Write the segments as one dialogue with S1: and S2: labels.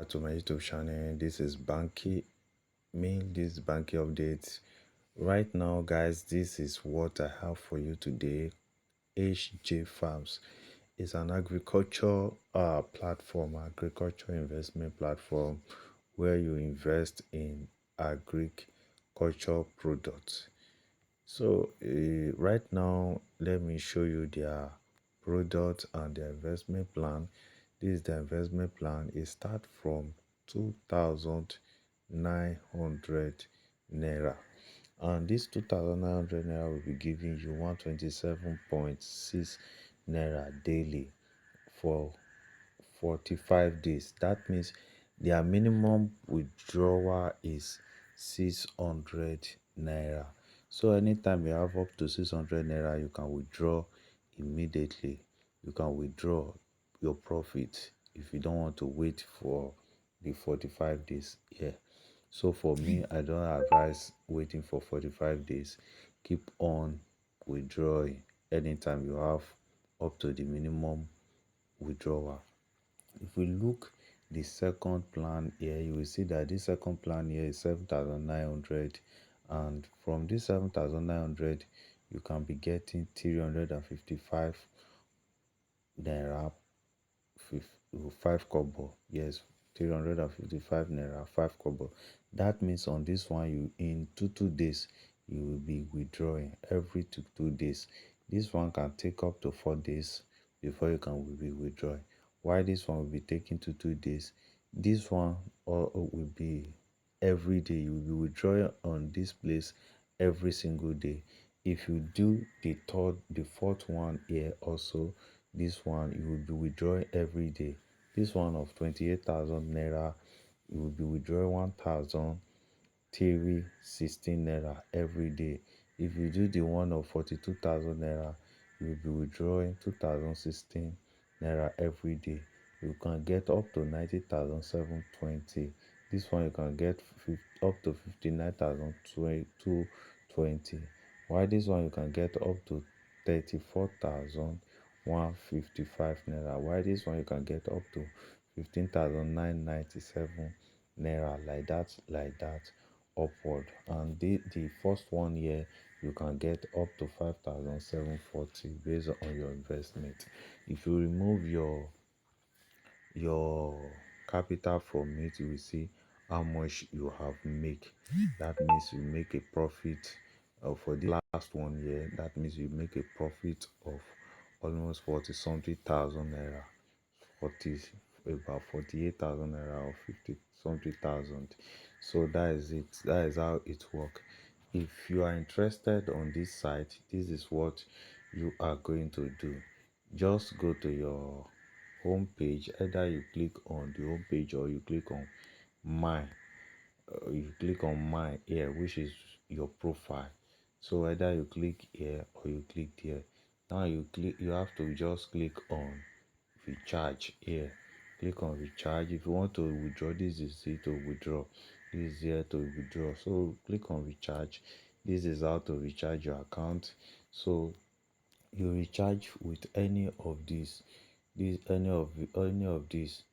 S1: To my YouTube channel. This is Banky. This Banky updates. Right now, guys, this is what I have for you today. HJ Farms is an agriculture platform, agriculture investment platform where you invest in agriculture products. So right now, let me show you their product and their investment plan. This is the investment plan. It starts from 2,900 naira, and this 2,900 naira will be giving you 127.6 naira daily for 45 days. That means their minimum withdrawal is 600 naira. So anytime you have up to 600 naira, you can withdraw immediately. You can withdraw your profit if you don't want to wait for the 45 days. Yeah. So for me, I don't advise waiting for 45 days. Keep on withdrawing anytime you have up to the minimum withdrawal. If we look the second plan here, you will see that this second plan here is 7,900, and from this 7,900 you can be getting 355 naira 5 kobo. Yes, 355 naira 5 kobo. That means on this one, you in 2 days you will be withdrawing every 2 days. This one can take up to 4 days before you can be withdrawing. Why this one will be taking 2 days? This one will be every day. You will be withdrawing on this place every single day. If you do the fourth one here also, this one you will be withdrawing every day. This one of 28,000 naira, you will be withdrawing 1,316 naira every day. If you do the one of 42,000 naira, you will be withdrawing 2,016 naira every day. You can get up to 90,720. This one you can get up to 59,220. While this one you can get up to 34,155 naira. While this one you can get up to 15,997 naira, like that upward. And the first one here you can get up to 5,740 based on your investment. If you remove your capital from it, you will see how much you have make. That means you make a profit for the last one year. That means you make a profit of almost 40 something thousand naira, 40 about 48,000 naira or 50 something thousand. So that is it. That is how it works. If you are interested on this site, this is what you are going to do. Just go to your home page. Either you click on the home page or you click on my here, which is your profile. So either you click here or you click here. Now you have to just click on recharge here. Click on recharge. If you want to withdraw, this is it to withdraw. This is here to withdraw. So click on recharge. This is how to recharge your account. So you recharge with any of these, any of these,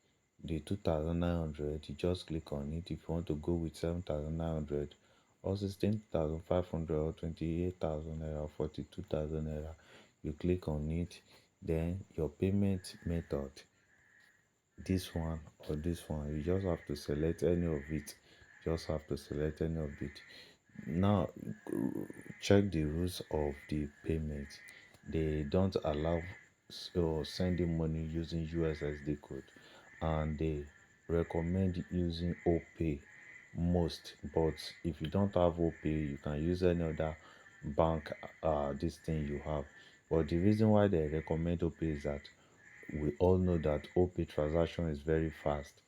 S1: the 2,900. You just click on it. If you want to go with 7,900 or 16,500 or 28,000 naira or 42,000 naira, you click on it. Then your payment method, this one or this one, you just have to select any of it. Just have to select any of it. Now check the rules of the payment. They don't allow sending money using USSD code, and they recommend using OPay most. But if you don't have OPay, you can use any other bank this thing you have. But the reason why they recommend OPay is that we all know that OPay transaction is very fast,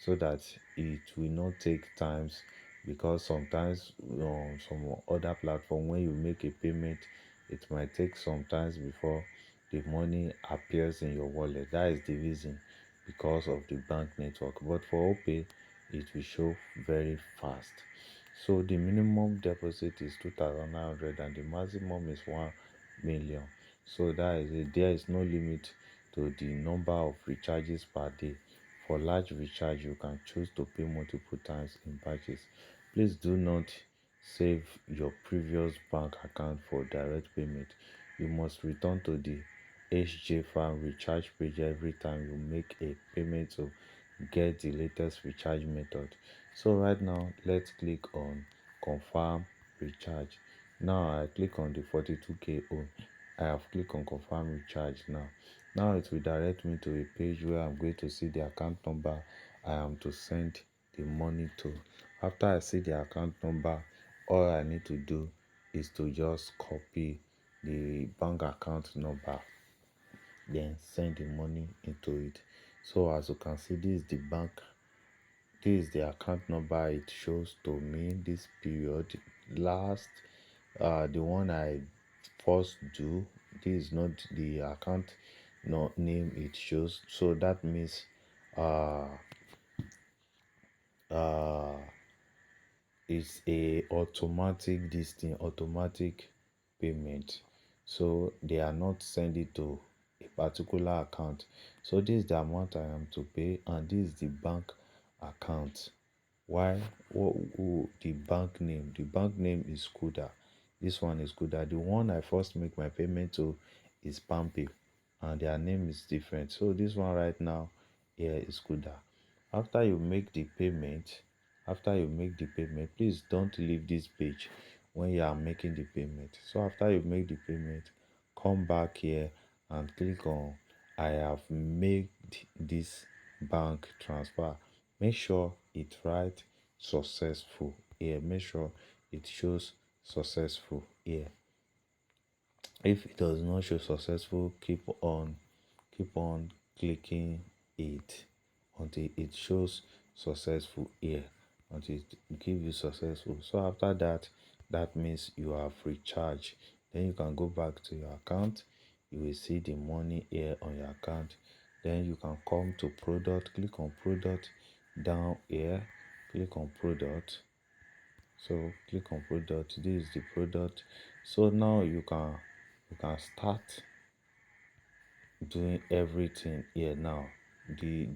S1: so that it will not take times, because sometimes on some other platform, when you make a payment, it might take some times before the money appears in your wallet. That is the reason, because of the bank network. But for OPay, it will show very fast. So the minimum deposit is 2,900 and the maximum is 1 million. So that is it. There is no limit to the number of recharges per day. For large recharge, you can choose to pay multiple times in batches. Please do not save your previous bank account for direct payment. You must return to the Hj.farm recharge page every time you make a payment to get the latest recharge method. So right now, let's click on confirm recharge. Now I click on the 42k own. I have clicked on confirm recharge now. Now it will direct me to a page where I'm going to see the account number I am to send the money to. After I see the account number, all I need to do is to just copy the bank account number, then send the money into it. So as you can see, this is the account number it shows to me this period. Last the one I first do, this is not the account name it shows, so that means uh uh it's a automatic this thing, automatic payment. So they are not sending to a particular account. So this is the amount I am to pay, and this is the bank account. Why? The bank name? The bank name is Kuda. This one is Kuda. The one I first make my payment to is Pampi, and their name is different. So this one right now here is Kuda. After you make the payment, please don't leave this page when you are making the payment. So after you make the payment, come back here and click on I have made this bank transfer. Make sure it writes successful here. Make sure it shows successful here. If it does not show successful, keep on clicking it until it shows successful here, until it gives you successful. So after that, that means you have recharged. Then you can go back to your account. You will see the money here on your account. Then you can come to product, click on product down here, click on product. So click on product. This is the product. So now you can start doing everything here now. The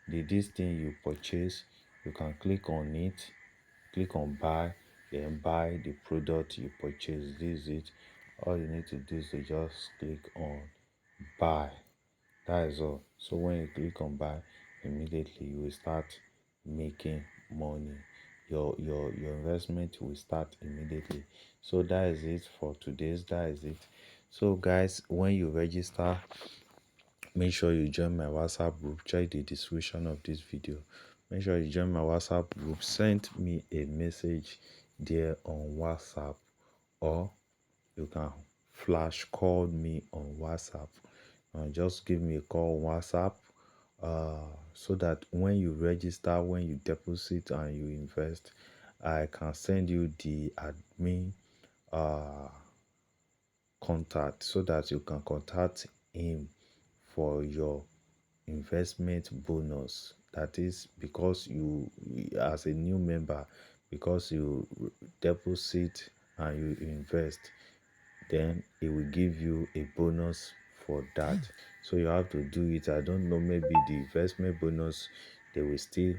S1: this thing you purchase, you can click on it, click on buy, then buy the product you purchase. This is it. All you need to do is to just click on buy. That is all. So when you click on buy, immediately you will start making money. Your investment will start immediately. So that is it for today's. That is it. So guys, when you register, make sure you join my WhatsApp group. Check the description of this video. Make sure you join my WhatsApp group. Send me a message there on WhatsApp, or you can flash call me on WhatsApp. Just give me a call on WhatsApp, so that when you register, when you deposit and you invest, I can send you the admin contact, so that you can contact him for your investment bonus. That is because you, as a new member, because you deposit and you invest, then it will give you a bonus for that. So you have to do it. I don't know, maybe the investment bonus they will still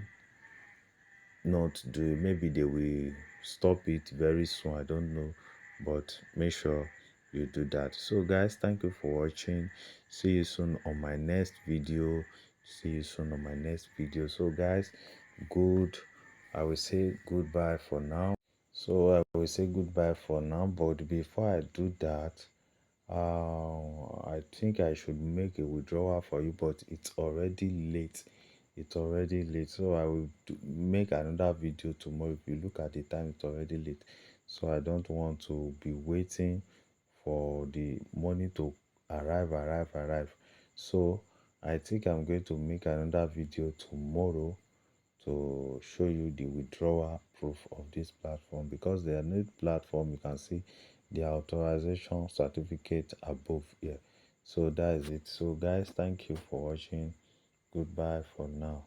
S1: not do it. Maybe they will stop it very soon. I don't know, but make sure you do that. So guys, thank you for watching. See you soon on my next video. So guys, good I will say goodbye for now. But before I do that, I think I should make a withdrawal for you, but it's already late. So I will make another video tomorrow. If you look at the time, it's already late. So I don't want to be waiting for the money to arrive. So I think I'm going to make another video tomorrow to show you the withdrawal proof of this platform, because they are new platform. You can see the authorization certificate above here. So that is it. So guys, thank you for watching. Goodbye for now.